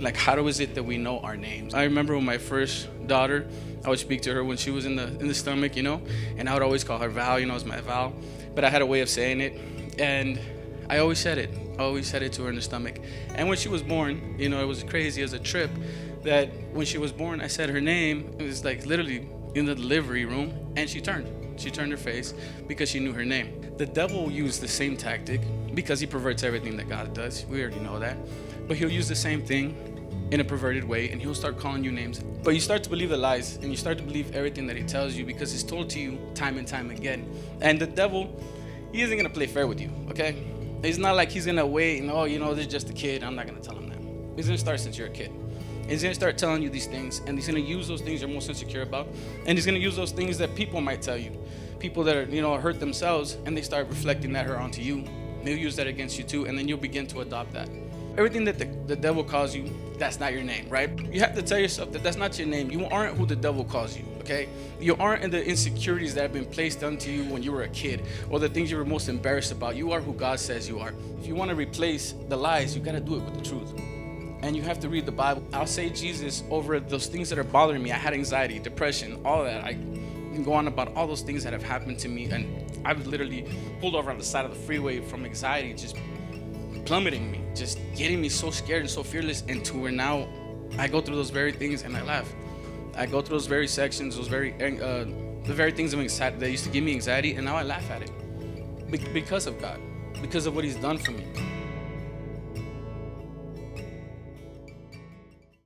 Like, how is it that we know our names? I remember when my first daughter, I would speak to her when she was in the stomach, and I would always call her Val, it's my Val. But I had a way of saying it, and I always said it. I always said it to her in the stomach. And when she was born, it was crazy as a trip that when she was born, I said her name. It was like literally in the delivery room, and she turned. She turned her face because she knew her name. The devil used the same tactic because he perverts everything that God does. We already know that. But he'll use the same thing in a perverted way, and he'll start calling you names. But you start to believe the lies, and you start to believe everything that he tells you because it's told to you time and time again. And the devil, he isn't going to play fair with you, okay? It's not like he's going to wait and, this is just a kid. I'm not going to tell him that. He's going to start since you're a kid. He's going to start telling you these things, and he's going to use those things you're most insecure about, and he's going to use those things that people might tell you. People that are, hurt themselves, and they start reflecting that hurt onto you. He'll use that against you too, and then you'll begin to adopt that. Everything that the devil calls you, that's not your name, right? You have to tell yourself that that's not your name. You aren't who the devil calls you, okay? You aren't in the insecurities that have been placed onto you when you were a kid or the things you were most embarrassed about. You are who God says you are. If you want to replace the lies, you got to do it with the truth. And you have to read the Bible. I'll say Jesus over those things that are bothering me. I had anxiety, depression, all that. I can go on about all those things that have happened to me. And I've literally pulled over on the side of the freeway from anxiety, just plummeting me, just getting me so scared and so fearless, into where now I go through those very things and I laugh. I go through those very sections, the very things of anxiety that used to give me anxiety, and now I laugh at it because of God, because of what he's done for me.